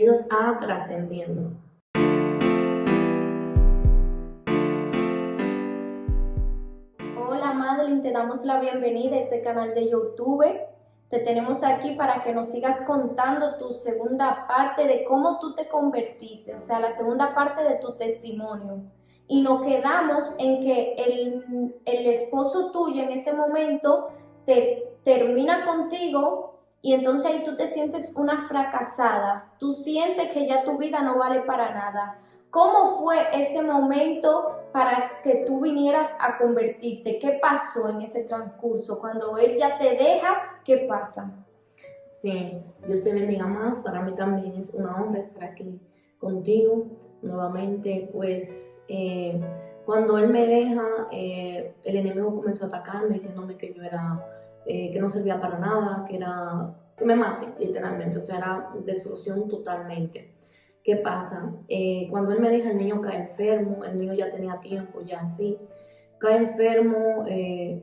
bienvenidos a Trascendiendo. Hola Madeline, te damos la bienvenida a este canal de YouTube. Te tenemos aquí para que nos sigas contando tu segunda parte de cómo tú te convertiste, o sea, la segunda parte de tu testimonio. Y nos quedamos en que el esposo tuyo en ese momento te termina contigo y entonces ahí tú te sientes una fracasada. Tú sientes que ya tu vida no vale para nada. ¿Cómo fue ese momento para que tú vinieras a convertirte? ¿Qué pasó en ese transcurso? Cuando él ya te deja, ¿qué pasa? Sí, Dios te bendiga más. Para mí también es una honra estar aquí contigo nuevamente. Pues cuando él me deja, el enemigo comenzó a atacarme diciéndome que yo era, que no servía para nada, que me mate, literalmente. O sea, era destrucción totalmente. ¿Qué pasa? Cuando él me deja, el niño cae enfermo, el niño ya tenía tiempo, ya así. Cae enfermo,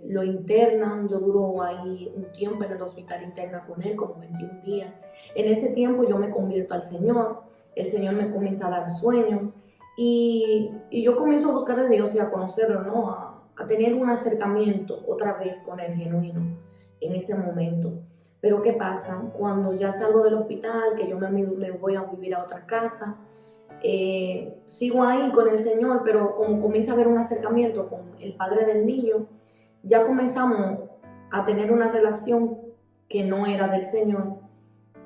lo internan, yo duro ahí un tiempo en el hospital interna con él, como 21 días. En ese tiempo yo me convierto al Señor, el Señor me comienza a dar sueños y yo comienzo a buscar a Dios y a conocerlo, ¿no? A tener un acercamiento otra vez con el genuino en ese momento. Pero ¿qué pasa? Cuando ya salgo del hospital, que yo me voy a vivir a otra casa, sigo ahí con el Señor, pero como comienza a haber un acercamiento con el padre del niño, ya comenzamos a tener una relación que no era del Señor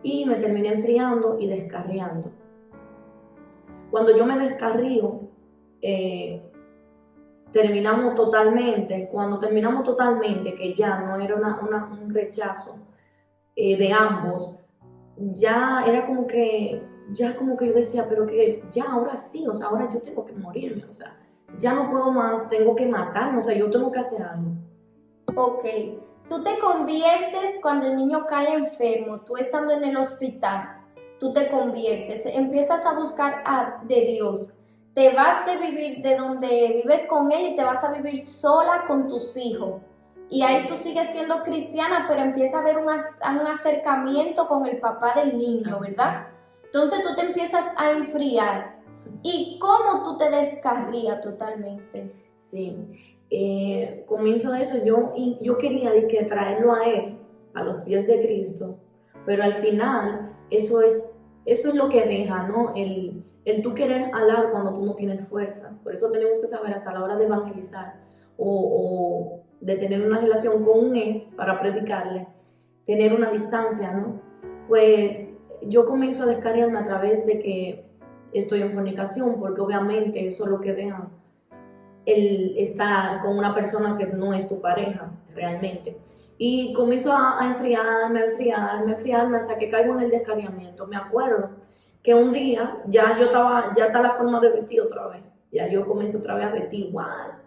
y me terminé enfriando y descarriando. Cuando yo me descarrío, cuando terminamos totalmente, que ya no era un rechazo de ambos, ya era como que yo decía, pero que ya ahora sí, o sea, ahora yo tengo que morirme, o sea, ya no puedo más, tengo que matarme, o sea, yo tengo que hacer algo. Ok, tú te conviertes cuando el niño cae enfermo, tú estando en el hospital, tú te conviertes, empiezas a buscar de Dios, te vas de vivir de donde vives con él y te vas a vivir sola con tus hijos. Y ahí tú sigues siendo cristiana, pero empieza a haber un acercamiento con el papá del niño, ¿verdad? Entonces tú te empiezas a enfriar. ¿Y cómo tú te descarrías totalmente? Sí, comienzo eso, yo quería traerlo a él, a los pies de Cristo, pero al final eso es lo que deja, ¿no? El tú querer hablar cuando tú no tienes fuerzas. Por eso tenemos que saber hasta la hora de evangelizar o de tener una relación con un ex para predicarle, tener una distancia, ¿no? Pues yo comienzo a descargarme a través de que estoy en fornicación, porque obviamente eso es lo que deja el estar con una persona que no es tu pareja realmente. Y comienzo a enfriarme hasta que caigo en el descarriamiento. Me acuerdo que un día ya está la forma de vestir otra vez. Ya yo comienzo otra vez a vestir igual.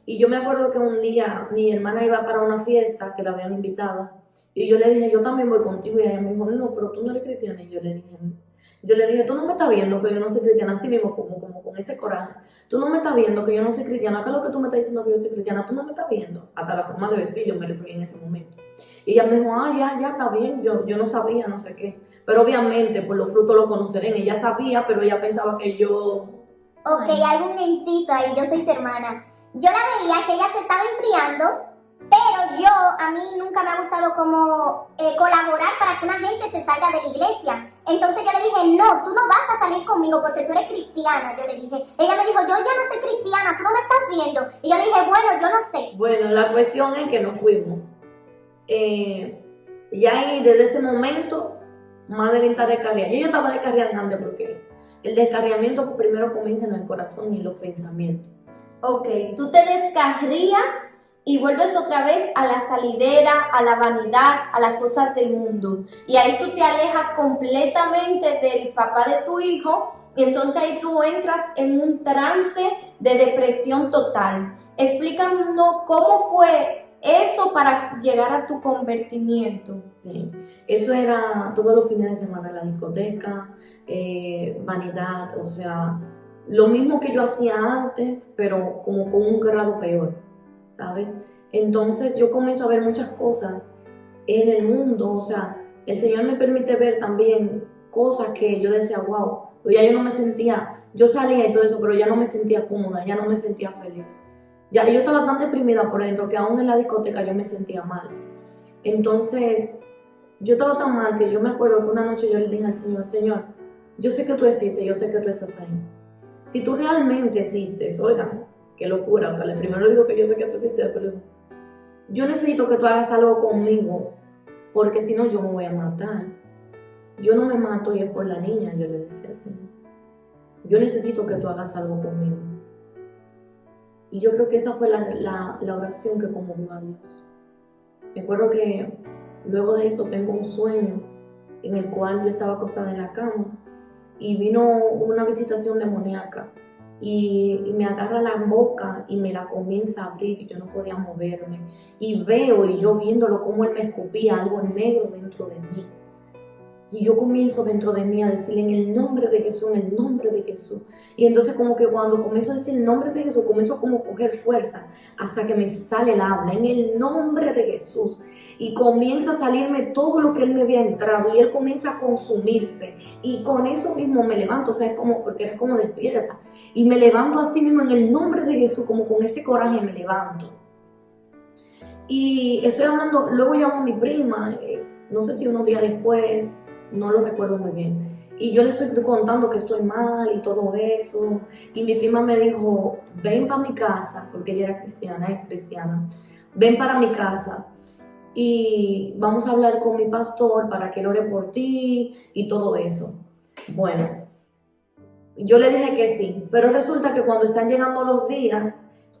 Y yo me acuerdo que un día mi hermana iba para una fiesta que la habían invitado. Y yo le dije, yo también voy contigo. Y ella me dijo, no, pero tú no eres cristiana. Y yo le dije, tú no me estás viendo que yo no soy cristiana, así mismo, como con ese coraje. Tú no me estás viendo que yo no soy cristiana, ¿qué es lo que tú me estás diciendo que yo soy cristiana? Tú no me estás viendo. Hasta la forma de vestir yo me referí en ese momento. Y ella me dijo, ya, está bien, yo no sabía, no sé qué. Pero obviamente, por los frutos lo conocerán. Ella sabía, pero ella pensaba que yo... Ok, hago un inciso ahí, yo soy su hermana. Yo la veía que ella se estaba enfriando, pero a mí nunca me ha gustado como colaborar para que una gente se salga de la iglesia. Entonces yo le dije, no, tú no vas a salir conmigo porque tú eres cristiana, yo le dije. Ella me dijo, yo ya no soy cristiana, tú no me estás viendo. Y yo le dije, bueno, yo no sé. Bueno, la cuestión es que nos fuimos. Ya ahí, desde ese momento, Madeline está descarriada. Yo estaba descarriada antes porque el descarriamiento primero comienza en el corazón y en los pensamientos. Ok, tú te descarrías y vuelves otra vez a la salidera, a la vanidad, a las cosas del mundo. Y ahí tú te alejas completamente del papá de tu hijo y entonces ahí tú entras en un trance de depresión total. Explícanos cómo fue eso para llegar a tu convertimiento. Sí, eso era todos los fines de semana en la discoteca, vanidad, o sea, lo mismo que yo hacía antes, pero como con un grado peor, ¿sabes? Entonces yo comienzo a ver muchas cosas en el mundo, o sea, el Señor me permite ver también cosas que yo decía, wow, pero ya yo no me sentía, yo salía y todo eso, pero ya no me sentía cómoda, ya no me sentía feliz. Ya yo estaba tan deprimida por dentro que aún en la discoteca yo me sentía mal. Entonces, yo estaba tan mal que yo me acuerdo que una noche yo le dije al Señor, Señor, yo sé que tú existes, yo sé que tú estás ahí. Si tú realmente existes, oigan, qué locura, o sea, primero digo que yo sé que tú existes, pero yo necesito que tú hagas algo conmigo, porque si no yo me voy a matar. Yo no me mato y es por la niña, yo le decía al Señor. Yo necesito que tú hagas algo conmigo. Y yo creo que esa fue la oración que conmovió a Dios. Me acuerdo que luego de eso tengo un sueño en el cual yo estaba acostada en la cama y vino una visitación demoníaca y me agarra la boca y me la comienza a abrir y yo no podía moverme. Y veo y yo viéndolo como él me escupía algo negro dentro de mí. Y yo comienzo dentro de mí a decirle en el nombre de Jesús, en el nombre de Jesús. Y entonces como que cuando comienzo a decir el nombre de Jesús, comienzo como a coger fuerza hasta que me sale el habla, en el nombre de Jesús. Y comienza a salirme todo lo que él me había entrado y él comienza a consumirse. Y con eso mismo me levanto, o sea, es como, porque eres como despierta. Y me levanto así mismo en el nombre de Jesús, como con ese coraje me levanto. Y estoy hablando, luego llamo a mi prima, no sé si unos días después, no lo recuerdo muy bien. Y yo le estoy contando que estoy mal y todo eso. Y mi prima me dijo, ven para mi casa, porque ella era cristiana, es cristiana. Ven para mi casa y vamos a hablar con mi pastor para que él ore por ti y todo eso. Bueno, yo le dije que sí, pero resulta que cuando están llegando los días,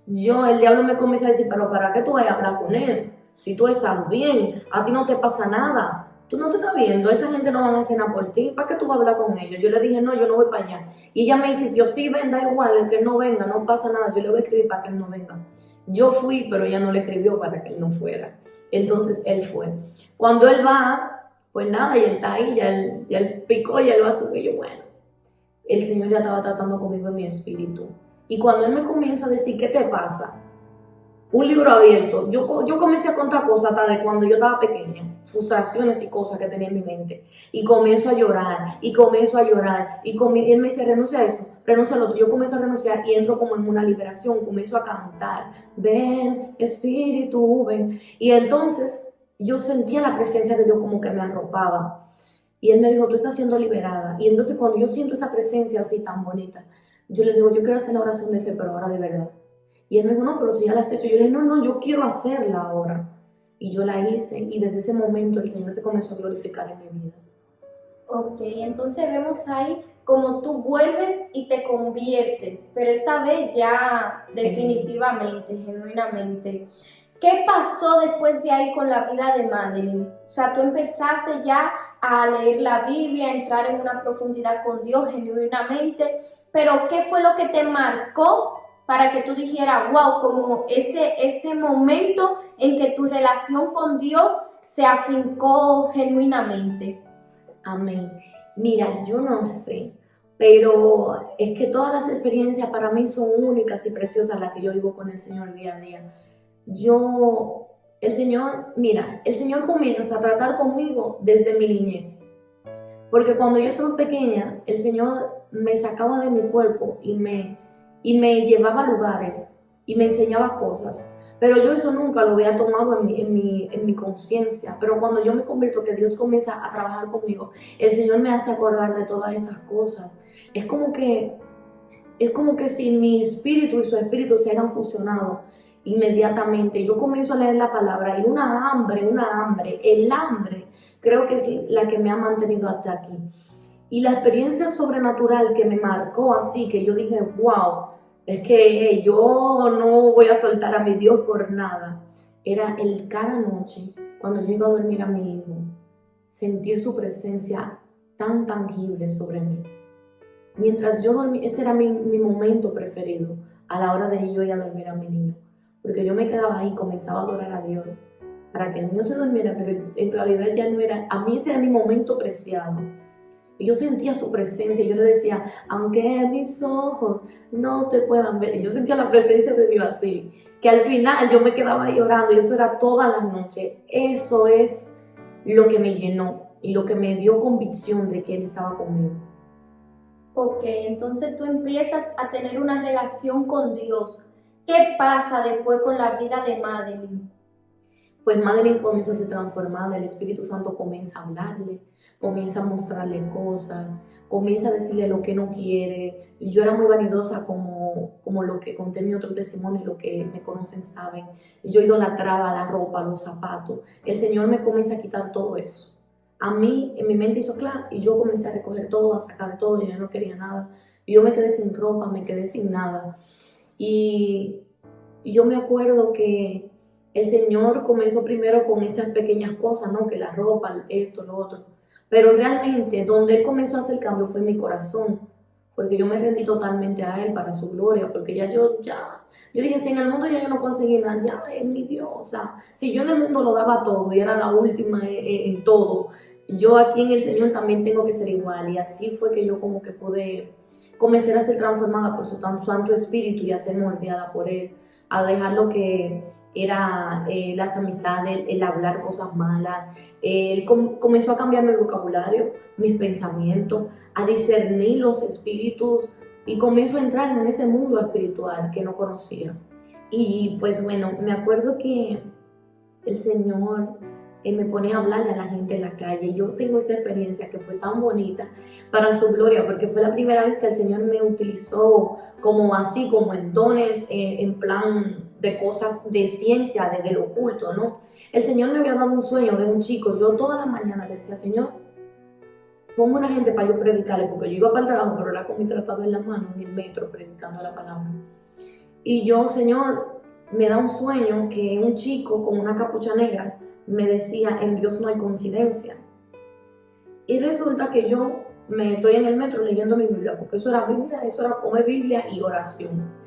el diablo me comienza a decir, pero ¿para qué tú vas a hablar con él? Si tú estás bien, a ti no te pasa nada. Tú no te estás viendo, esa gente no van a cenar por ti, ¿para qué tú vas a hablar con ellos? Yo le dije, no, yo no voy para allá. Y ella me dice, yo sí ven, da igual, el que no venga, no pasa nada, yo le voy a escribir para que él no venga. Yo fui, pero ella no le escribió para que él no fuera. Entonces él fue. Cuando él va, pues nada, y él está ahí, ya él picó, ya él va a subir. Yo, bueno, el Señor ya estaba tratando conmigo en mi espíritu. Y cuando él me comienza a decir, ¿qué te pasa? Un libro abierto. Yo comencé a contar cosas hasta de cuando yo estaba pequeña, frustraciones y cosas que tenía en mi mente. Y comienzo a llorar, y comienzo a llorar. Y él me dice, renuncia a eso, renuncia a lo otro. Yo comienzo a renunciar y entro como en una liberación, comienzo a cantar. Ven, Espíritu, ven. Y entonces yo sentía la presencia de Dios como que me arropaba. Y él me dijo, tú estás siendo liberada. Y entonces cuando yo siento esa presencia así tan bonita, yo le digo, yo quiero hacer la oración de fe, pero ahora de verdad. Y él me dijo, no, pero si ya la has hecho. Yo le dije, no, yo quiero hacerla ahora. Y yo la hice y desde ese momento el Señor se comenzó a glorificar en mi vida. Ok, entonces vemos ahí como tú vuelves y te conviertes, pero esta vez ya definitivamente, genuinamente. ¿Qué pasó después de ahí con la vida de Madeline? O sea, tú empezaste ya a leer la Biblia, a entrar en una profundidad con Dios genuinamente, pero ¿qué fue lo que te marcó para que tú dijeras, wow, como ese momento en que tu relación con Dios se afincó genuinamente? Amén. Mira, yo no sé, pero es que todas las experiencias para mí son únicas y preciosas las que yo vivo con el Señor día a día. El Señor comienza a tratar conmigo desde mi niñez. Porque cuando yo estaba pequeña, el Señor me sacaba de mi cuerpo y me llevaba a lugares y me enseñaba cosas. Pero yo eso nunca lo había tomado en mi conciencia. Pero cuando yo me convierto, que Dios comienza a trabajar conmigo, el Señor me hace acordar de todas esas cosas. Es como que si mi espíritu y su espíritu se hayan fusionado inmediatamente. Yo comienzo a leer la palabra y el hambre, creo que es la que me ha mantenido hasta aquí. Y la experiencia sobrenatural que me marcó así, que yo dije, wow, es que yo no voy a soltar a mi Dios por nada. Era cada noche, cuando yo iba a dormir a mi hijo, sentir su presencia tan tangible sobre mí. Mientras yo dormía, ese era mi momento preferido, a la hora de yo ir a dormir a mi niño. Porque yo me quedaba ahí, comenzaba a adorar a Dios, para que el niño se durmiera, pero en realidad ya no era, a mí ese era mi momento preciado. Y yo sentía su presencia, y yo le decía, aunque mis ojos no te puedan ver, y yo sentía la presencia de Dios así, que al final yo me quedaba ahí orando, y eso era todas las noches. Eso es lo que me llenó. y lo que me dio convicción de que Él estaba conmigo. Ok, entonces tú empiezas a tener una relación con Dios. ¿Qué pasa después con la vida de Madeline? Pues Madeline comienza a ser transformada, el Espíritu Santo comienza a hablarle, comienza a mostrarle cosas, comienza a decirle lo que no quiere. Yo era muy vanidosa como lo que conté en mi otro testimonio y lo que me conocen saben. Yo idolatraba la ropa, los zapatos. El Señor me comienza a quitar todo eso. A mí, en mi mente hizo claro, y yo comencé a recoger todo, a sacar todo, y yo no quería nada. Y yo me quedé sin ropa, me quedé sin nada. Y yo me acuerdo que el Señor comenzó primero con esas pequeñas cosas, ¿no? Que la ropa, esto, lo otro. Pero realmente donde Él comenzó a hacer el cambio fue en mi corazón, porque yo me rendí totalmente a Él para su gloria, porque yo dije, si en el mundo ya yo no conseguí nada, ya es mi Dios. O sea, si yo en el mundo lo daba todo y era la última en todo, yo aquí en el Señor también tengo que ser igual. Y así fue que yo como que pude comenzar a ser transformada por su tan santo espíritu y a ser moldeada por Él, a dejar lo que era las amistades, el hablar cosas malas. Él comenzó a cambiar mi vocabulario, mis pensamientos, a discernir los espíritus y comienzo a entrar en ese mundo espiritual que no conocía. Y pues bueno, me acuerdo que el Señor me ponía a hablarle a la gente en la calle. Yo tengo esta experiencia que fue tan bonita para su gloria, porque fue la primera vez que el Señor me utilizó como así, como en dones, en plan de cosas de ciencia, de lo oculto, ¿no? El Señor me había dado un sueño de un chico. Yo toda la mañana le decía, Señor, pongo una gente para yo predicarle, porque yo iba para el trabajo, pero era con mi tratado en la mano, en el metro, predicando la palabra. Y yo, Señor, me da un sueño que un chico con una capucha negra me decía, en Dios no hay coincidencia. Y resulta que yo me estoy en el metro leyendo mi Biblia, porque eso era Biblia, eso era comer Biblia y oración.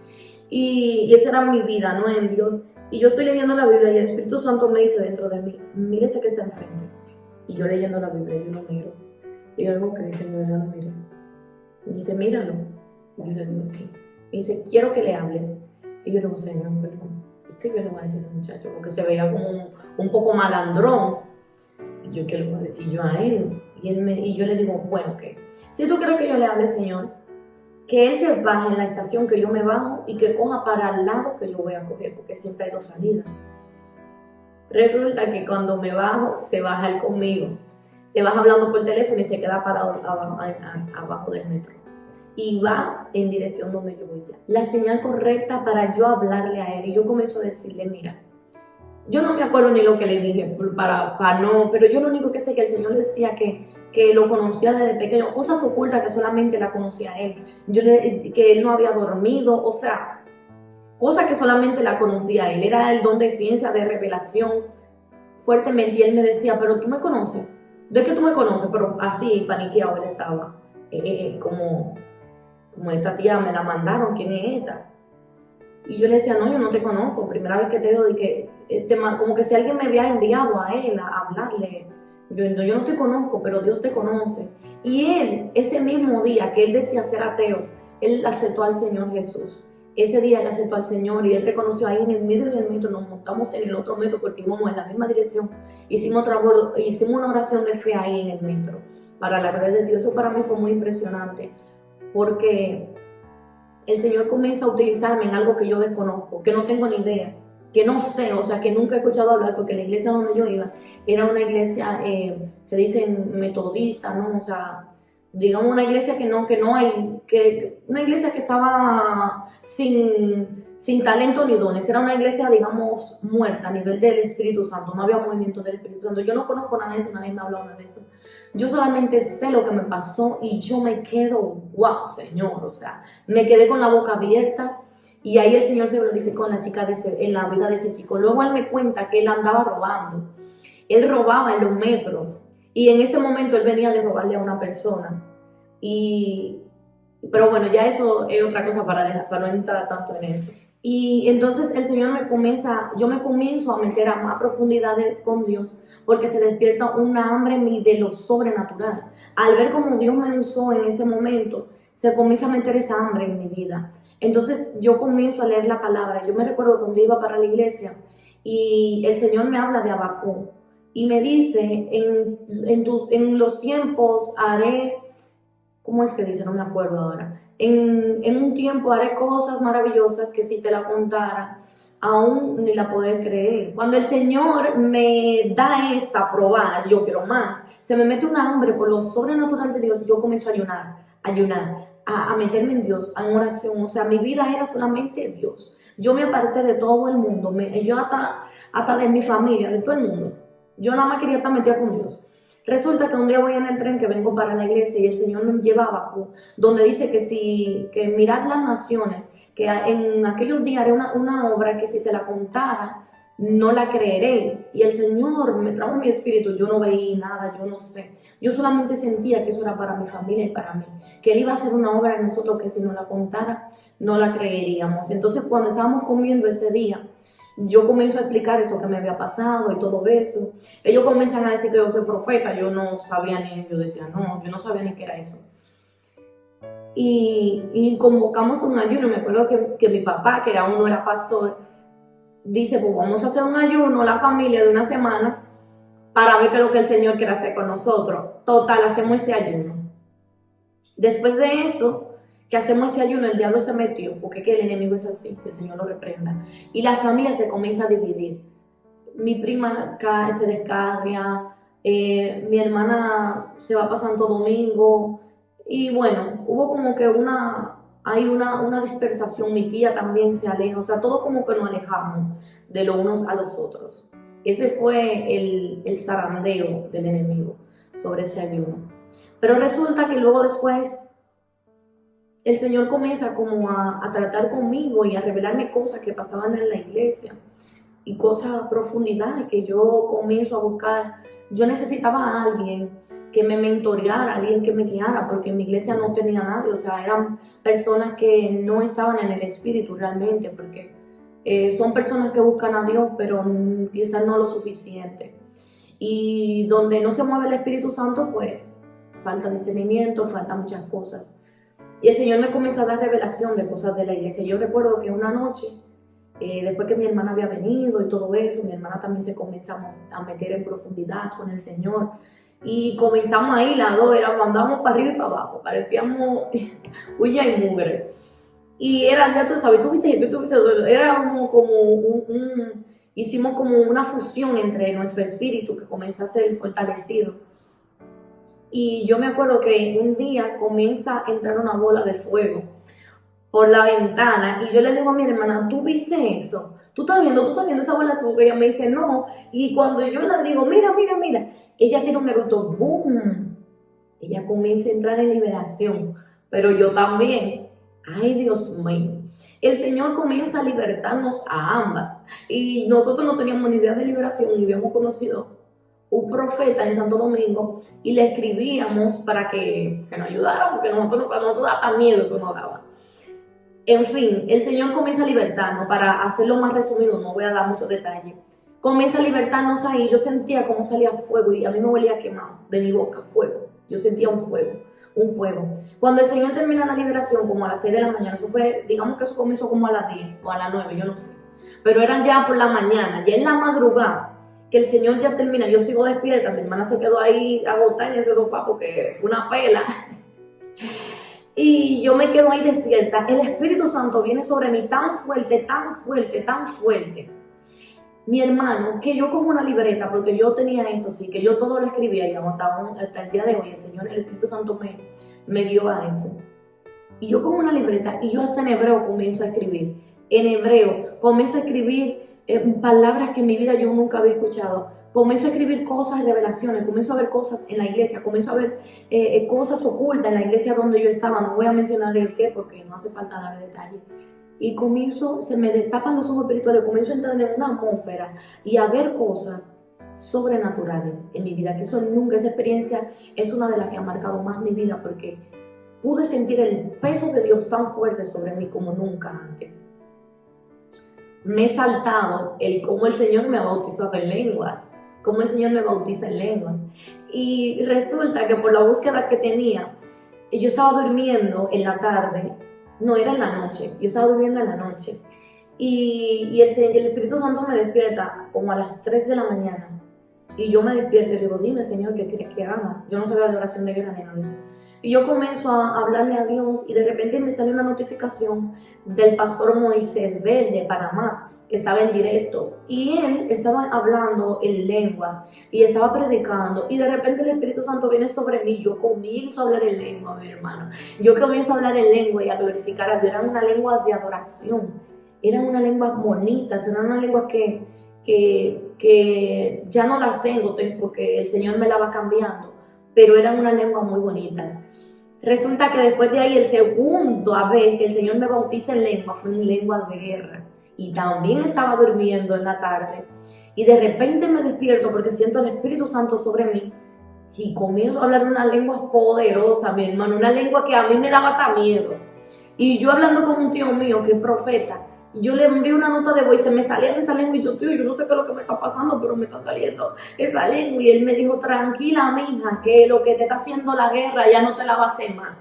Y esa era mi vida, ¿no? En Dios. Y yo estoy leyendo la Biblia y el Espíritu Santo me dice dentro de mí, mírese que está enfrente. Y yo leyendo la Biblia, yo lo miro. Y yo digo, ¿qué, Señor? Yo lo miro. Y dice, míralo. Y yo le digo, sí. Y dice, quiero que le hables. Y yo le digo, Señor, perdón. ¿Qué yo le voy a decir a ese muchacho? Porque se veía como un poco malandrón. Y yo, ¿qué le voy a decir yo a él? Y yo le digo, bueno, ¿qué? Si tú quieres que yo le hable, Señor, que él se baje en la estación que yo me bajo y que coja para el lado que yo voy a coger, porque siempre hay dos salidas. Resulta que cuando me bajo, se baja él conmigo. Se baja hablando por teléfono y se queda parado abajo del metro. Y va en dirección donde yo voy ya. La señal correcta para yo hablarle a él. Y yo comienzo a decirle, mira, yo no me acuerdo ni lo que le dije, pero yo lo único que sé es que el Señor le decía que lo conocía desde pequeño, cosas ocultas que solamente la conocía él. Que él no había dormido, o sea, cosas que solamente la conocía él. Era el don de ciencia, de revelación, fuertemente. Y él me decía, pero tú me conoces. ¿De qué tú me conoces? Pero así, paniqueado él estaba. Como esta tía me la mandaron, ¿quién es esta? Y yo le decía, no, yo no te conozco, primera vez que te veo, como que si alguien me había enviado a él a hablarle. Yo no te conozco, pero Dios te conoce. Y él, ese mismo día que él decía ser ateo, él aceptó al Señor Jesús. Ese día él aceptó al Señor y él reconoció ahí en el medio del metro, nos montamos en el otro metro porque íbamos en la misma dirección. Hicimos una oración de fe ahí en el metro, para la gloria de Dios. Eso para mí fue muy impresionante, porque el Señor comienza a utilizarme en algo que yo desconozco, que no tengo ni idea, que no sé, o sea, que nunca he escuchado hablar, porque la iglesia donde yo iba era una iglesia, se dice metodista, ¿no? O sea, digamos una iglesia una iglesia que estaba sin talento ni dones, era una iglesia, digamos, muerta a nivel del Espíritu Santo, no había movimiento del Espíritu Santo. Yo no conozco nada de eso, nadie me ha hablado nada de eso. Yo solamente sé lo que me pasó y yo me quedo, wow, Señor, o sea, me quedé con la boca abierta y ahí el Señor se glorificó en la vida de ese chico. Luego él me cuenta que él andaba robando, él robaba en los metros y en ese momento él venía de robarle a una persona. Pero bueno, ya eso es otra cosa para no entrar tanto en eso. Y entonces el Señor yo me comienzo a meter a más profundidades con Dios, porque se despierta una hambre en mí de lo sobrenatural. Al ver cómo Dios me usó en ese momento, se comienza a meter esa hambre en mi vida. Entonces yo comienzo a leer la palabra. Yo me recuerdo cuando iba para la iglesia y el Señor me habla de Habacuc. y me dice, en los tiempos haré, ¿cómo es que dice? No me acuerdo ahora. En un tiempo haré cosas maravillosas que si te la contara, aún ni la podés creer. Cuando el Señor me da esa probar, yo quiero más. Se me mete un hambre por lo sobrenatural de Dios y yo comienzo a ayunar, a meterme en Dios, en oración. O sea, mi vida era solamente Dios. Yo me aparté de todo el mundo, yo hasta de mi familia, de todo el mundo. Yo nada más quería estar metida con Dios. Resulta que un día voy en el tren que vengo para la iglesia y el Señor me lleva a Bakú, donde dice que mirad las naciones, que en aquellos días haré una obra que si se la contara, no la creeréis. Y el Señor me trajo mi espíritu, yo no veía nada, yo no sé. Yo solamente sentía que eso era para mi familia y para mí, que Él iba a hacer una obra en nosotros que si no la contara, no la creeríamos. Entonces cuando estábamos comiendo ese día, yo comienzo a explicar eso que me había pasado y todo eso. Ellos comienzan a decir que yo soy profeta, yo no sabía ni, yo decía, no, yo no sabía ni qué era eso. Y convocamos un ayuno, me acuerdo que mi papá, que aún no era pastor, dice, pues vamos a hacer un ayuno, la familia, de una semana, para ver qué es lo que el Señor quiere hacer con nosotros. Total, hacemos ese ayuno. Después de eso, que hacemos ese ayuno, el diablo se metió, porque que el enemigo es así, que el Señor lo reprenda. Y la familia se comienza a dividir. Mi prima se descarria, mi hermana se va para Santo Domingo, y bueno, hubo como que hay una dispersación, mi tía también se aleja, o sea, todo como que nos alejamos de los unos a los otros. Ese fue el zarandeo del enemigo sobre ese ayuno. Pero resulta que luego después el Señor comienza como a tratar conmigo y a revelarme cosas que pasaban en la iglesia y cosas a profundidad que yo comienzo a buscar. Yo necesitaba a alguien que me mentoreara, alguien que me guiara, porque en mi iglesia no tenía nadie, o sea, eran personas que no estaban en el espíritu realmente, porque son personas que buscan a Dios, pero quizás no lo suficiente. Y donde no se mueve el Espíritu Santo, pues falta discernimiento, falta muchas cosas. Y el Señor me comenzó a dar revelación de cosas de la iglesia. Yo recuerdo que una noche, después que mi hermana había venido y todo eso, mi hermana también se comenzó a meter en profundidad con el Señor. Y comenzamos ahí, las dos, andábamos para arriba y para abajo, parecíamos huya y mugre. Y era, ya tú sabes, tú viste, era como hicimos como una fusión entre nuestro espíritu que comienza a ser fortalecido. Y yo me acuerdo que un día comienza a entrar una bola de fuego por la ventana y yo le digo a mi hermana, ¿tú viste eso? ¿Tú estás viendo esa bola de fuego? Y ella me dice, no. Y cuando yo le digo, mira, ella tiene un eructo, ¡boom! Ella comienza a entrar en liberación, pero yo también. Ay, Dios mío. El Señor comienza a libertarnos a ambas. Y nosotros no teníamos ni idea de liberación y habíamos conocido un profeta en Santo Domingo y le escribíamos para que nos ayudara, porque nosotros daba miedo que nos daba. En fin, el Señor comienza a libertarnos. Para hacerlo más resumido, no voy a dar muchos detalles. Comienza a libertarnos ahí. Yo sentía cómo salía fuego y a mí me volía quemado de mi boca, fuego. Yo sentía un fuego. Cuando el Señor termina la liberación, como a las 6 de la mañana, eso fue, digamos que eso comenzó como a las 10 o a las 9, yo no sé. Pero eran ya por la mañana, ya en la madrugada, que el Señor ya termina, yo sigo despierta, mi hermana se quedó ahí agotada en ese sofá porque fue una pela. Y yo me quedo ahí despierta. El Espíritu Santo viene sobre mí tan fuerte. Mi hermano, que yo como una libreta, porque yo tenía eso, sí, que yo todo lo escribía y hasta el día de hoy, el Señor, el Espíritu Santo me dio a eso. Y yo como una libreta, y yo hasta en hebreo comienzo a escribir. En hebreo comienzo a escribir palabras que en mi vida yo nunca había escuchado. Comienzo a escribir cosas, revelaciones, comienzo a ver cosas en la iglesia, comienzo a ver cosas ocultas en la iglesia donde yo estaba. No voy a mencionar el qué porque no hace falta dar detalles. Y se me destapan los ojos espirituales, comienzo a entrar en una atmósfera y a ver cosas sobrenaturales en mi vida, que esa experiencia es una de las que ha marcado más mi vida, porque pude sentir el peso de Dios tan fuerte sobre mí como nunca antes. Me he saltado cómo el Señor me ha bautizado en lenguas, cómo el Señor me bautiza en lenguas. Y resulta que por la búsqueda que tenía, yo estaba durmiendo en la tarde. No, era en la noche, yo estaba durmiendo en la noche y el Espíritu Santo me despierta como a las 3 de la mañana Y yo me despierto y digo, dime, Señor, ¿qué quieres que haga? Yo no sabía de oración de guerra ni nada de eso. Y yo comienzo a hablarle a Dios y de repente me sale una notificación del pastor Moisés Bell de Panamá, que estaba en directo. Y él estaba hablando en lenguas y estaba predicando. Y de repente el Espíritu Santo viene sobre mí. Yo comienzo a hablar en lengua, mi hermano. Yo comienzo a hablar en lengua y a glorificar a Dios. Eran unas lenguas de adoración. Eran unas lenguas bonitas. Eran unas lenguas que ya no las tengo porque el Señor me la va cambiando. Pero eran unas lenguas muy bonitas. Resulta que después de ahí, el segundo vez que el Señor me bautiza en lengua fue en lenguas de guerra. Y también estaba durmiendo en la tarde. Y de repente me despierto porque siento el Espíritu Santo sobre mí. Y comienzo a hablar una lengua poderosa, mi hermano. Una lengua que a mí me daba hasta miedo. Y yo hablando con un tío mío que es profeta. Yo le envié una nota de voz y se me salía esa lengua. Y yo, tío, yo no sé qué es lo que me está pasando, pero me está saliendo esa lengua. Y él me dijo, tranquila, mija, que lo que te está haciendo la guerra ya no te la va a hacer más.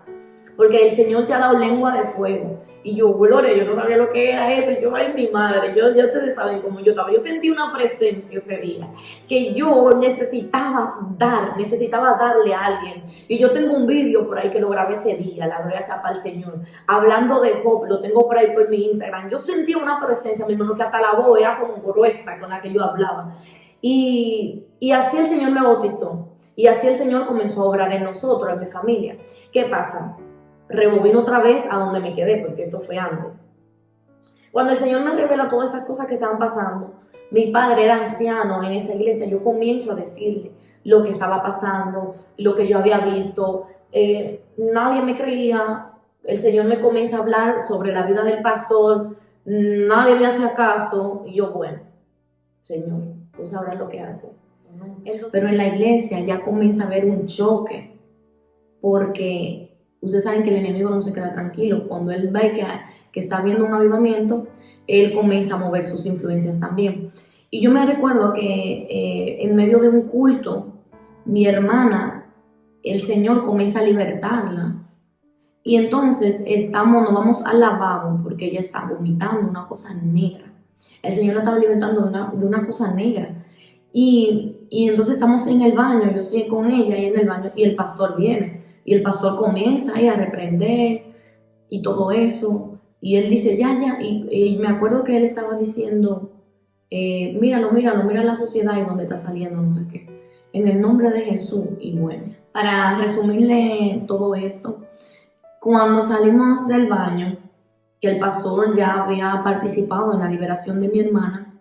Porque el Señor te ha dado lengua de fuego. Y yo, gloria, yo no sabía lo que era eso. Y yo, ay, mi madre, ya ustedes saben cómo yo estaba. Yo sentí una presencia ese día que yo necesitaba darle a alguien. Y yo tengo un vídeo por ahí que lo grabé ese día, la gloria sea para el Señor, hablando de Job, lo tengo por ahí por mi Instagram. Yo sentí una presencia, mi hermano, que hasta la voz era como gruesa con la que yo hablaba. Y así el Señor me bautizó. Y así el Señor comenzó a obrar en nosotros, en mi familia. ¿Qué pasa? Rebobino otra vez a donde me quedé, porque esto fue antes. Cuando el Señor me revela todas esas cosas que estaban pasando, mi padre era anciano en esa iglesia, yo comienzo a decirle lo que estaba pasando, lo que yo había visto. Nadie me creía. El Señor me comienza a hablar sobre la vida del pastor, nadie me hacía caso, y yo, bueno, Señor, tú sabrás lo que haces. Pero en la iglesia ya comienza a haber un choque, porque ustedes saben que el enemigo no se queda tranquilo. Cuando él ve que está viendo un avivamiento, él comienza a mover sus influencias también. Y yo me recuerdo que en medio de un culto, mi hermana, el Señor comienza a libertarla. Y entonces nos vamos al lavabo porque ella está vomitando una cosa negra. El Señor la estaba libertando de una cosa negra. Y entonces estamos en el baño, yo estoy con ella ahí en el baño y el pastor viene. Y el pastor comienza ahí a reprender y todo eso. Y él dice, ya. Y me acuerdo que él estaba diciendo, míralo, mira la sociedad y dónde está saliendo, no sé qué. En el nombre de Jesús. Y bueno, para resumirle todo esto, cuando salimos del baño, que el pastor ya había participado en la liberación de mi hermana,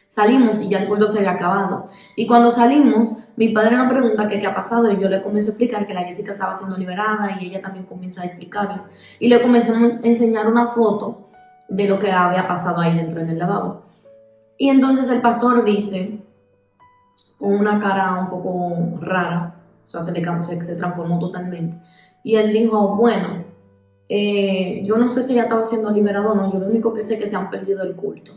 salimos y ya el culto se había acabado. Y cuando salimos, mi padre nos pregunta qué ha pasado y yo le comienzo a explicar que la Jessica estaba siendo liberada y ella también comienza a explicarle. Y le comenzamos a enseñar una foto de lo que había pasado ahí dentro en el lavabo. Y entonces el pastor dice, con una cara un poco rara, o sea, se transformó totalmente. Y él dijo, bueno, yo no sé si ella estaba siendo liberada o no, yo lo único que sé es que se han perdido el culto.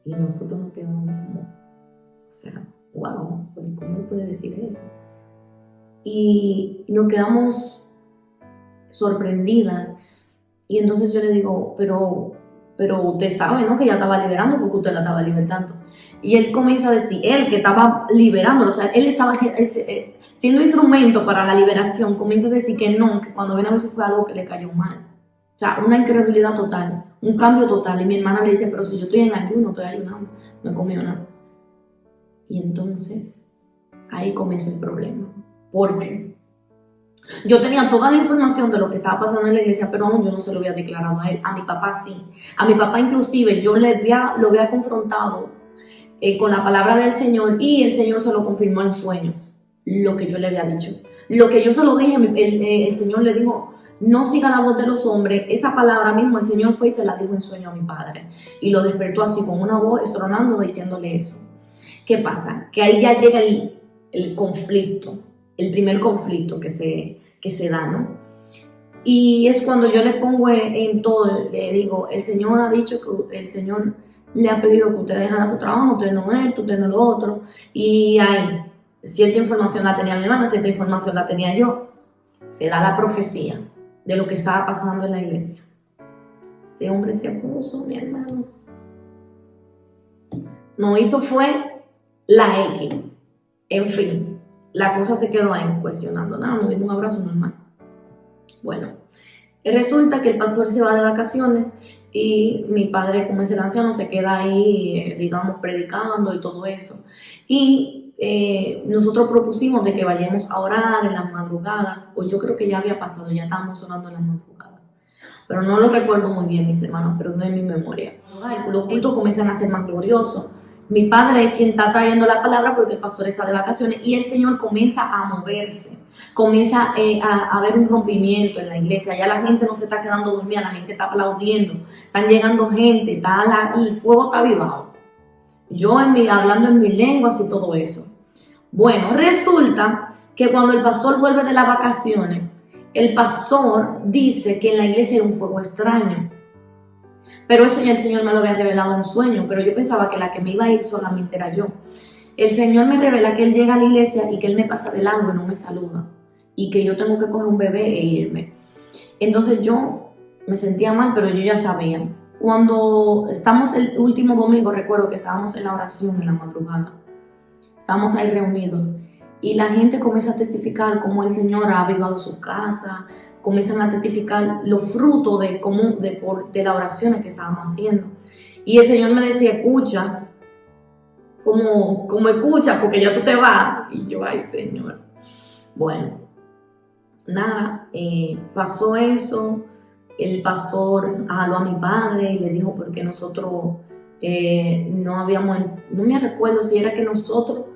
Y nosotros nos quedamos como, o sea, wow, ¿cómo él puede decir eso? Y nos quedamos sorprendidas. Y entonces yo le digo, pero usted sabe, ¿no? Que ella estaba liberando porque usted la estaba libertando. Y él comienza a decir, él que estaba liberándolo, o sea, él estaba siendo instrumento para la liberación, comienza a decir que no, que cuando ven a eso fue algo que le cayó mal. O sea, una incredulidad total, un cambio total. Y mi hermana le dice, pero si yo estoy en ayuno, estoy ayunando, no he comido nada. Y entonces, ahí comienza el problema. Porque yo tenía toda la información de lo que estaba pasando en la iglesia, pero aún yo no se lo había declarado a él. A mi papá sí. A mi papá inclusive yo lo había confrontado con la palabra del Señor y el Señor se lo confirmó en sueños, lo que yo le había dicho. Lo que yo se lo dije, el Señor le dijo, no siga la voz de los hombres. Esa palabra mismo el Señor fue y se la dijo en sueño a mi padre. Y lo despertó así con una voz estronando diciéndole eso. ¿Qué pasa? Que ahí ya llega el conflicto, el primer conflicto que se da, ¿no? Y es cuando yo le pongo en todo, le digo, el Señor ha dicho que el Señor le ha pedido que usted dejara su trabajo, usted no esto, usted no lo otro. Y ahí, cierta información la tenía mi hermana, cierta información la tenía yo. Se da la profecía de lo que estaba pasando en la iglesia. Ese hombre se puso, mis hermanos. No hizo fue la X. En fin, la cosa se quedó ahí cuestionando. Nada, nos dimos un abrazo normal. Bueno, resulta que el pastor se va de vacaciones y mi padre, como es el anciano, se queda ahí, digamos, predicando y todo eso. Y nosotros propusimos de que vayamos a orar en las madrugadas, pues yo creo que ya había pasado, ya estábamos orando en las madrugadas. Pero no lo recuerdo muy bien, mis hermanos, pero no en mi memoria. Los cultos comienzan a ser más gloriosos. Mi padre es quien está trayendo la palabra porque el pastor está de vacaciones y el Señor comienza a moverse, comienza a haber un rompimiento en la iglesia. Ya la gente no se está quedando dormida, la gente está aplaudiendo, están llegando gente, el fuego está avivado. Yo hablando en mis lenguas y todo eso. Bueno, resulta que cuando el pastor vuelve de las vacaciones, el pastor dice que en la iglesia hay un fuego extraño. Pero eso ya el Señor me lo había revelado en sueño, pero yo pensaba que la que me iba a ir solamente era yo. El Señor me revela que Él llega a la iglesia y que Él me pasa de largo y no me saluda. Y que yo tengo que coger un bebé e irme. Entonces yo me sentía mal, pero yo ya sabía. Cuando estamos el último domingo, recuerdo que estábamos en la oración en la madrugada. Estábamos ahí reunidos. Y la gente comienza a testificar cómo el Señor ha avivado su casa. Comienzan a testificar los frutos de las oraciones que estábamos haciendo. Y el Señor me decía, escucha, como escucha, porque ya tú te vas. Y yo, ay Señor. Bueno, nada, pasó eso. El pastor habló a mi padre y le dijo porque nosotros no me recuerdo si era que nosotros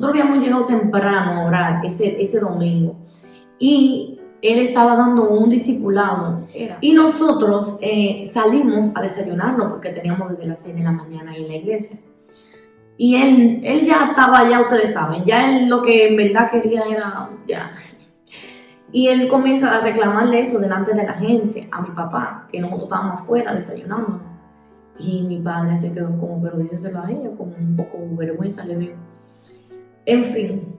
habíamos llegado temprano a orar ese domingo. Y él estaba dando un discipulado y nosotros salimos a desayunarnos porque teníamos desde las 6 de la mañana ahí en la iglesia. Y él ya estaba, ya ustedes saben, ya él lo que en verdad quería era ya. Y él comienza a reclamarle eso delante de la gente, a mi papá, que nosotros estábamos afuera desayunando. Y mi padre se quedó como, pero díselo a ella, como un poco vergüenza le dio. En fin,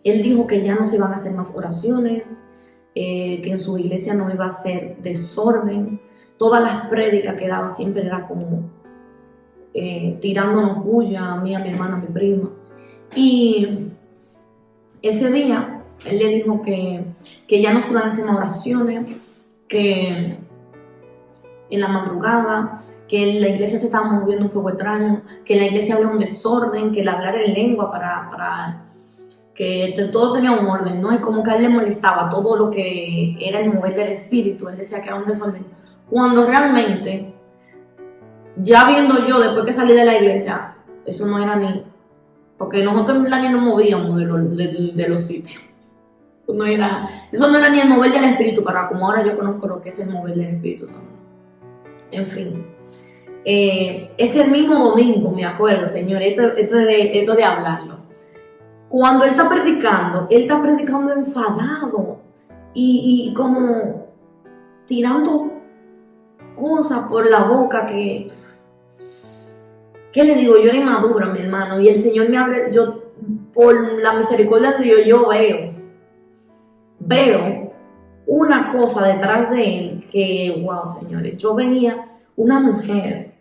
él dijo que ya no se iban a hacer más oraciones, que en su iglesia no iba a ser desorden. Todas las prédicas que daba siempre era como tirándonos bulla a mí, a mi hermana, a mi prima. Y ese día él le dijo que ya no se iban a hacer más oraciones, que en la madrugada, que en la iglesia se estaba moviendo un fuego extraño, que en la iglesia había un desorden, que el hablar en lengua para que todo tenía un orden, ¿no? Y como que a él le molestaba todo lo que era el mover del espíritu. Él decía que era un desorden. Cuando realmente, ya viendo yo, después que salí de la iglesia, eso no era ni... Porque nosotros en la ni nos movíamos de los sitios. Eso no era ni el mover del espíritu, para como ahora yo conozco lo que es el mover del espíritu santo. En fin. Ese mismo domingo, me acuerdo, señor, esto de hablarlo. Cuando él está predicando enfadado y como tirando cosas por la boca que ¿qué le digo? Yo era inmadura, mi hermano, y el Señor me abre, yo por la misericordia de Dios, yo veo una cosa detrás de él que, wow, señores, yo veía una mujer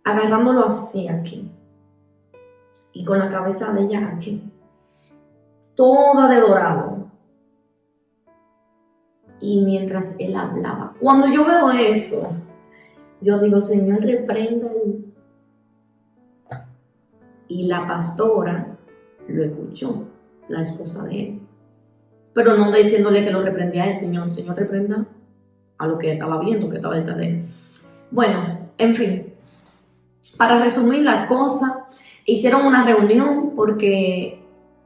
agarrándolo así aquí y con la cabeza de ella aquí, toda de dorado. Y mientras él hablaba, cuando yo veo eso, yo digo, Señor, reprenda él. Y la pastora lo escuchó, la esposa de él. Pero no diciéndole que lo reprendía a él, Señor reprenda a lo que estaba viendo, que estaba detrás de él. Bueno, en fin, para resumir la cosa, hicieron una reunión porque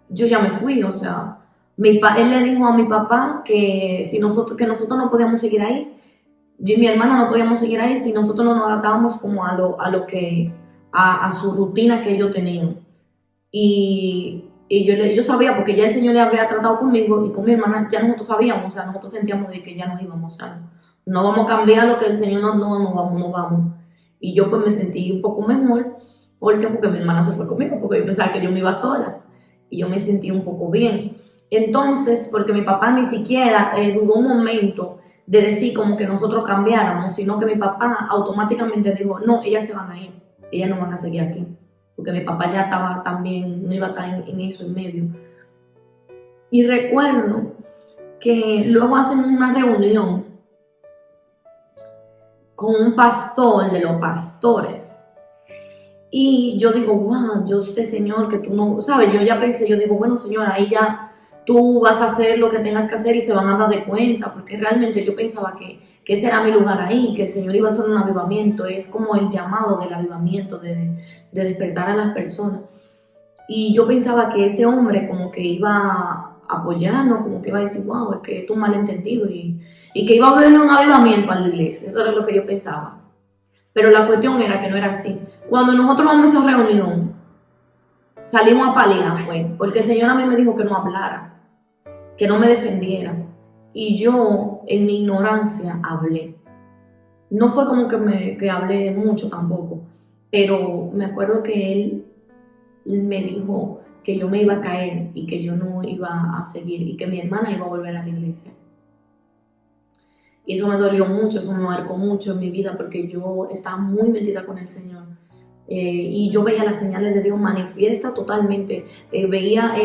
yo ya me fui, o sea, él le dijo a mi papá que nosotros no podíamos seguir ahí, yo y mi hermana no podíamos seguir ahí si nosotros no nos adaptábamos como a su rutina que ellos tenían. Y yo sabía, porque ya el Señor le había tratado conmigo y con mi hermana, ya nosotros sabíamos, o sea, nosotros sentíamos de que ya nos íbamos, o sea, no vamos a cambiar lo que el Señor no vamos. Y yo pues me sentí un poco mejor, porque mi hermana se fue conmigo, porque yo pensaba que yo me iba sola, y yo me sentí un poco bien. Entonces, porque mi papá ni siquiera dudó un momento de decir como que nosotros cambiáramos, sino que mi papá automáticamente dijo, no, ellas se van a ir, ellas no van a seguir aquí. porque mi papá ya estaba también, no iba a estar en eso en medio. Y recuerdo que luego hacen una reunión con un pastor de los pastores. Y yo digo, wow, yo sé, Señor, que tú no, ¿sabes? Yo ya pensé, yo digo, bueno, Señor, ahí ya tú vas a hacer lo que tengas que hacer y se van a dar de cuenta, porque realmente yo pensaba que ese era mi lugar ahí, que el Señor iba a hacer un avivamiento, es como el llamado del avivamiento, de despertar a las personas. Y yo pensaba que ese hombre como que iba a apoyarnos, como que iba a decir, wow, es que tú malentendido, y que iba a haber un avivamiento a la iglesia, eso era lo que yo pensaba. Pero la cuestión era que no era así. Cuando nosotros vamos a esa reunión, salimos a paliar, porque el Señor a mí me dijo que no hablara, que no me defendiera. Y yo, en mi ignorancia, hablé. No fue como que hablé mucho tampoco, pero me acuerdo que él me dijo que yo me iba a caer y que yo no iba a seguir y que mi hermana iba a volver a la iglesia. Y eso me dolió mucho, eso me marcó mucho en mi vida porque yo estaba muy metida con el Señor. Y yo veía las señales de Dios manifiesta totalmente. Veía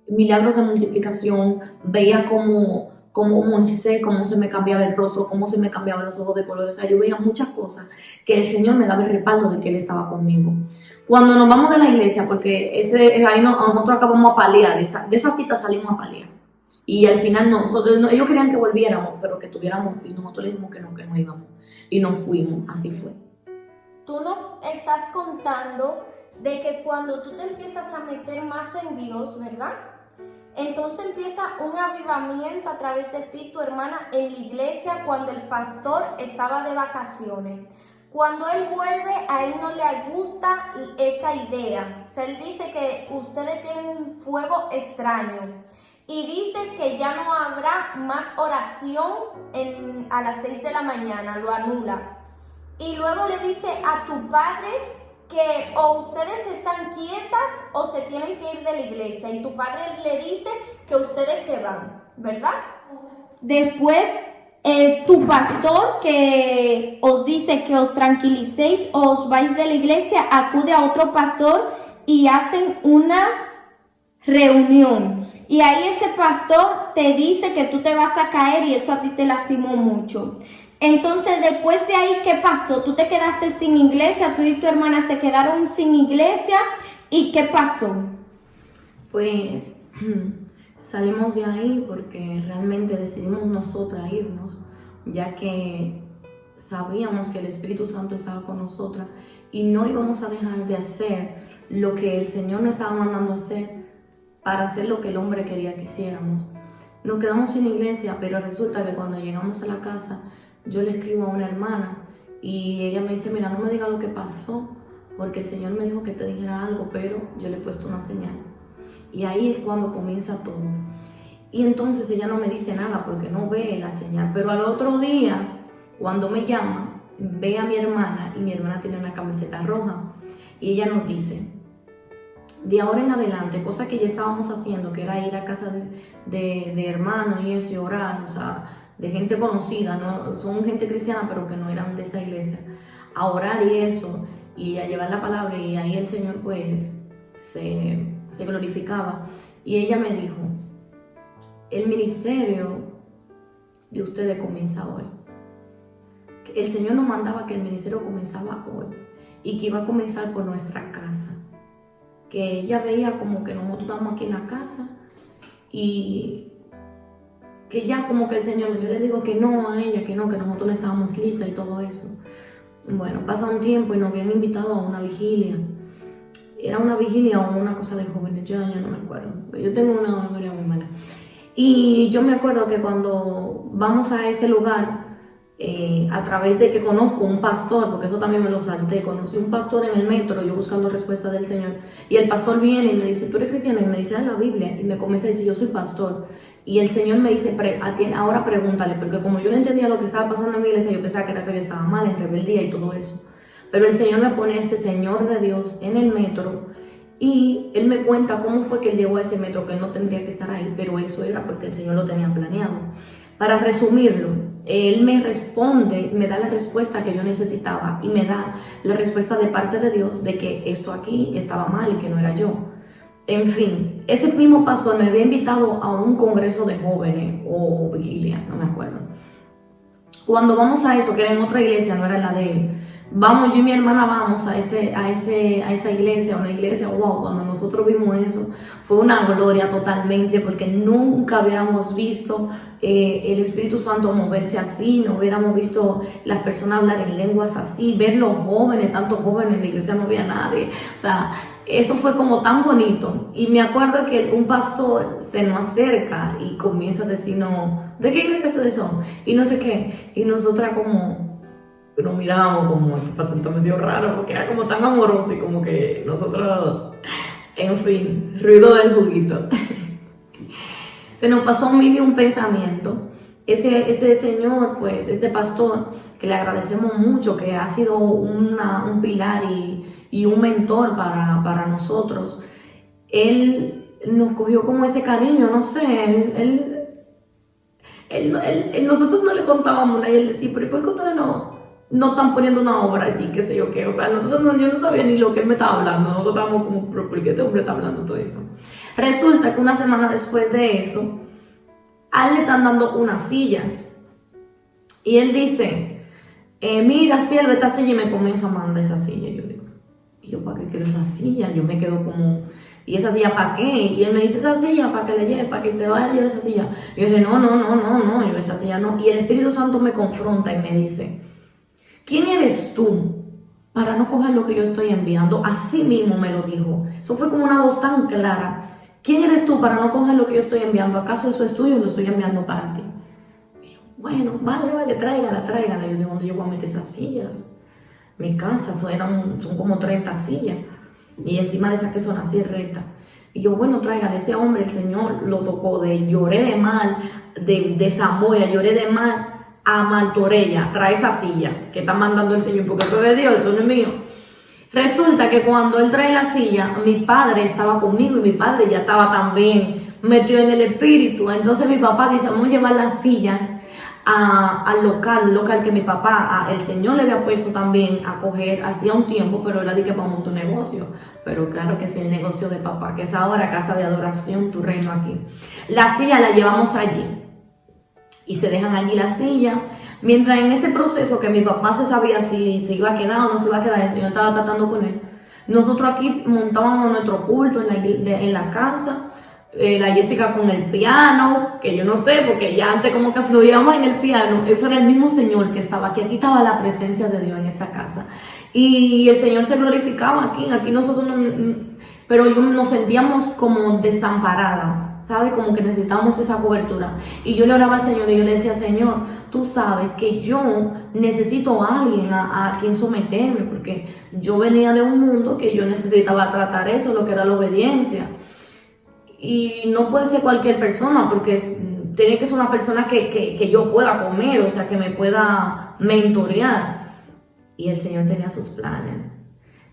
milagros de multiplicación, veía como Moisés, cómo se me cambiaba el rostro, cómo se me cambiaban los ojos de color. O sea, yo veía muchas cosas que el Señor me daba el respaldo de que Él estaba conmigo. Cuando nos vamos de la iglesia, porque ahí nosotros acabamos a paliar, de esa cita salimos a paliar. Y al final ellos querían que volviéramos, pero que tuviéramos, y nosotros le dijimos que no íbamos. Y nos fuimos, así fue. Tú nos estás contando de que cuando tú te empiezas a meter más en Dios, ¿verdad? Entonces empieza un avivamiento a través de ti, tu hermana, en la iglesia cuando el pastor estaba de vacaciones. Cuando él vuelve, a él no le gusta esa idea. O sea, él dice que ustedes tienen un fuego extraño. Y dice que ya no habrá más oración a las 6 de la mañana, lo anula. Y luego le dice a tu padre que o ustedes están quietas o se tienen que ir de la iglesia. Y tu padre le dice que ustedes se van, ¿verdad? Después, tu pastor que os dice que os tranquilicéis o os vais de la iglesia, acude a otro pastor y hacen una reunión. Y ahí ese pastor te dice que tú te vas a caer y eso a ti te lastimó mucho. Entonces, después de ahí, ¿qué pasó? Tú te quedaste sin iglesia, tú y tu hermana se quedaron sin iglesia. ¿Y qué pasó? Pues salimos de ahí porque realmente decidimos nosotras irnos, ya que sabíamos que el Espíritu Santo estaba con nosotras y no íbamos a dejar de hacer lo que el Señor nos estaba mandando a hacer para hacer lo que el hombre quería que hiciéramos. Nos quedamos sin iglesia, pero resulta que cuando llegamos a la casa, yo le escribo a una hermana y ella me dice, mira, no me digas lo que pasó, porque el Señor me dijo que te dijera algo, pero yo le he puesto una señal. Y ahí es cuando comienza todo. Y entonces ella no me dice nada porque no ve la señal, pero al otro día, cuando me llama, ve a mi hermana y mi hermana tiene una camiseta roja y ella nos dice, de ahora en adelante, cosa que ya estábamos haciendo, que era ir a casa de hermanos y eso, y orar, o sea, de gente conocida, ¿no? Son gente cristiana, pero que no eran de esa iglesia, a orar y eso, y a llevar la palabra, y ahí el Señor pues se glorificaba. Y ella me dijo, el ministerio de ustedes comienza hoy. El Señor nos mandaba que el ministerio comenzaba hoy, y que iba a comenzar por nuestra casa. Que ella veía como que nosotros estamos aquí en la casa y que ya como que el Señor, yo le digo que no a ella, que no, que nosotros no estábamos listas y todo eso. Bueno, pasa un tiempo y nos habían invitado a una vigilia. Era una vigilia o una cosa de jóvenes, yo ya no me acuerdo. Yo tengo una memoria muy mala. Y yo me acuerdo que cuando vamos a ese lugar, a través de que conozco un pastor, porque eso también me lo salté, conocí un pastor en el metro, yo buscando respuesta del Señor, y el pastor viene y me dice, ¿tú eres cristiana? Y me dice, la Biblia, y me comienza a decir, yo soy pastor, y el Señor me dice, ahora pregúntale, porque como yo no entendía lo que estaba pasando en mi iglesia, yo pensaba que era que yo estaba mal, en rebeldía y todo eso, pero el Señor me pone ese Señor de Dios en el metro, y Él me cuenta cómo fue que Él llegó a ese metro, que Él no tendría que estar ahí, pero eso era porque el Señor lo tenía planeado. Para resumirlo, Él me responde, me da la respuesta que yo necesitaba y me da la respuesta de parte de Dios de que esto aquí estaba mal y que no era yo. En fin, ese mismo pastor me había invitado a un congreso de jóvenes o vigilia, no me acuerdo. Cuando vamos a eso, que era en otra iglesia, no era la de él, vamos, yo y mi hermana vamos a esa iglesia, una iglesia, wow, cuando nosotros vimos eso, fue una gloria totalmente, porque nunca hubiéramos visto el Espíritu Santo moverse así, no hubiéramos visto las personas hablar en lenguas así, ver los jóvenes, tantos jóvenes, en la iglesia no había nadie, o sea, eso fue como tan bonito. Y me acuerdo que un pastor se nos acerca y comienza a decirnos, ¿de qué iglesia ustedes son? Y no sé qué, y nosotras como nos mirábamos como, este pastor está medio raro, porque era como tan amoroso y como que nosotros, en fin, ruido del juguito. Se nos pasó un pensamiento. Ese señor, pues, este pastor, que le agradecemos mucho, que ha sido un pilar y un mentor para nosotros, él nos cogió como ese cariño, no sé, nosotros no le contábamos a él, decía, pero ¿por qué ustedes no están poniendo una obra allí, qué sé yo qué? O sea, yo no sabía ni lo que él me estaba hablando, nosotros estábamos como, ¿pero por qué este hombre está hablando todo eso? Resulta que una semana después de eso, a él le están dando unas sillas, y él dice, mira, sierva, esta silla, y me comienza a mandar esa silla, y yo, ¿para qué quiero esa silla? Yo me quedo como, ¿y esa silla para qué? Y él me dice, esa silla, para que le lleve, para que te vaya a llevar esa silla. Y yo dije, no, yo esa silla no. Y el Espíritu Santo me confronta y me dice, ¿quién eres tú para no coger lo que yo estoy enviando? Así mismo me lo dijo. Eso fue como una voz tan clara. ¿Quién eres tú para no coger lo que yo estoy enviando? ¿Acaso eso es tuyo y lo estoy enviando para ti? Y yo, bueno, vale, tráigala. Yo digo, ¿dónde yo voy a meter esas sillas? Mi casa, son como 30 sillas. Y encima de esas que son así rectas. Y yo, bueno, tráigale. Ese hombre, el Señor lo tocó lloré de mal, de Zamboya, lloré de mal a Martorella, trae esa silla que está mandando el Señor, porque eso es de Dios, eso no es mío. Resulta que cuando él trae la silla, mi padre estaba conmigo y mi padre ya estaba también metido en el espíritu. Entonces mi papá dice, vamos a llevar las sillas al local que mi papá, el Señor le había puesto también a coger hacía un tiempo, pero era de que para montar un negocio. Pero claro que es el negocio de papá, que es ahora Casa de Adoración, Tu Reino Aquí. La silla la llevamos allí y se dejan allí la silla. Mientras en ese proceso que mi papá se sabía si se iba a quedar o no se iba a quedar, el Señor estaba tratando con él. Nosotros aquí montábamos nuestro culto en la casa. La Jessica con el piano, que yo no sé, porque ya antes como que fluíamos en el piano. Eso era el mismo Señor que estaba aquí estaba la presencia de Dios en esta casa, y el Señor se glorificaba aquí nosotros pero nos sentíamos como desamparadas, ¿sabes? Como que necesitábamos esa cobertura, y yo le oraba al Señor y yo le decía, Señor, tú sabes que yo necesito a alguien a quien someterme, porque yo venía de un mundo que yo necesitaba tratar eso, lo que era la obediencia. Y no puede ser cualquier persona, porque tiene que ser una persona que yo pueda comer, o sea, que me pueda mentorear. Y el Señor tenía sus planes.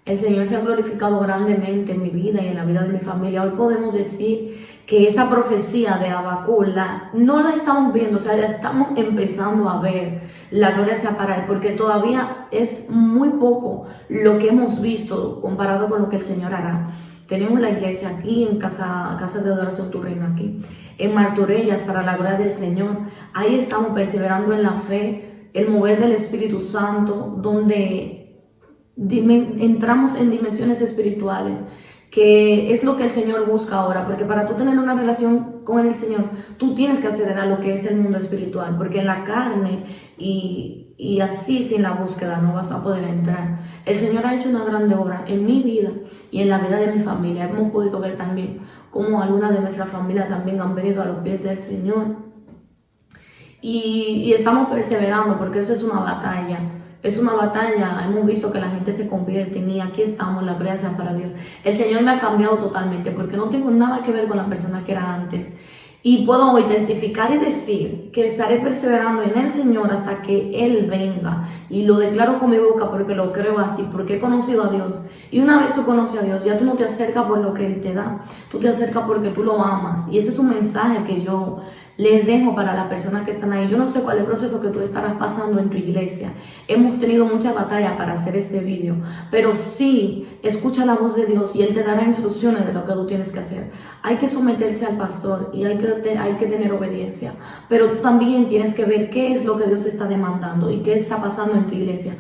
El Señor se ha glorificado grandemente en mi vida y en la vida de mi familia. Hoy podemos decir que esa profecía de Habacuc no la estamos viendo, o sea, ya estamos empezando a ver. La gloria sea para Él, porque todavía es muy poco lo que hemos visto comparado con lo que el Señor hará. Tenemos la iglesia aquí en Casa de Adoración, Tu Reino Aquí, en Martorellas, para la gloria del Señor. Ahí estamos perseverando en la fe, el mover del Espíritu Santo, donde entramos en dimensiones espirituales, que es lo que el Señor busca ahora, porque para tú tener una relación con el Señor, tú tienes que acceder a lo que es el mundo espiritual, porque en la carne y así sin la búsqueda no vas a poder entrar. El Señor ha hecho una grande obra en mi vida y en la vida de mi familia. Hemos podido ver también cómo algunas de nuestra familia también han venido a los pies del Señor, y estamos perseverando, porque eso es una batalla. Es una batalla, hemos visto que la gente se convierte y aquí estamos, la gloria sea para Dios. El Señor me ha cambiado totalmente, porque no tengo nada que ver con la persona que era antes. Y puedo hoy testificar y decir que estaré perseverando en el Señor hasta que Él venga. Y lo declaro con mi boca porque lo creo así, porque he conocido a Dios. Y una vez tú conoces a Dios, ya tú no te acercas por lo que Él te da. Tú te acercas porque tú lo amas. Y ese es un mensaje que yo Les dejo para las personas que están ahí. Yo no sé cuál es el proceso que tú estarás pasando en tu iglesia. Hemos tenido mucha batalla para hacer este video, pero sí, escucha la voz de Dios y Él te dará instrucciones de lo que tú tienes que hacer. Hay que someterse al pastor y hay que tener obediencia, pero tú también tienes que ver qué es lo que Dios está demandando y qué está pasando en tu iglesia.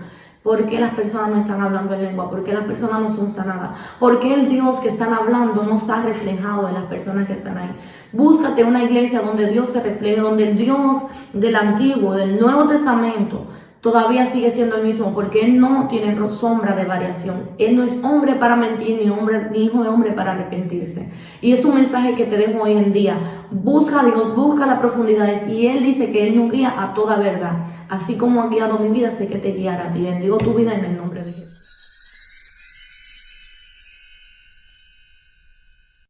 ¿Por qué las personas no están hablando en lengua? ¿Por qué las personas no son sanadas? ¿Por qué el Dios que están hablando no está reflejado en las personas que están ahí? Búscate una iglesia donde Dios se refleje, donde el Dios del Antiguo, del Nuevo Testamento, todavía sigue siendo el mismo, porque Él no tiene sombra de variación. Él no es hombre para mentir, ni hijo de hombre para arrepentirse. Y es un mensaje que te dejo hoy en día. Busca a Dios, busca las profundidades, y Él dice que Él nos guía a toda verdad. Así como ha guiado mi vida, sé que te guiará a ti. Bendigo tu vida en el nombre de Jesús.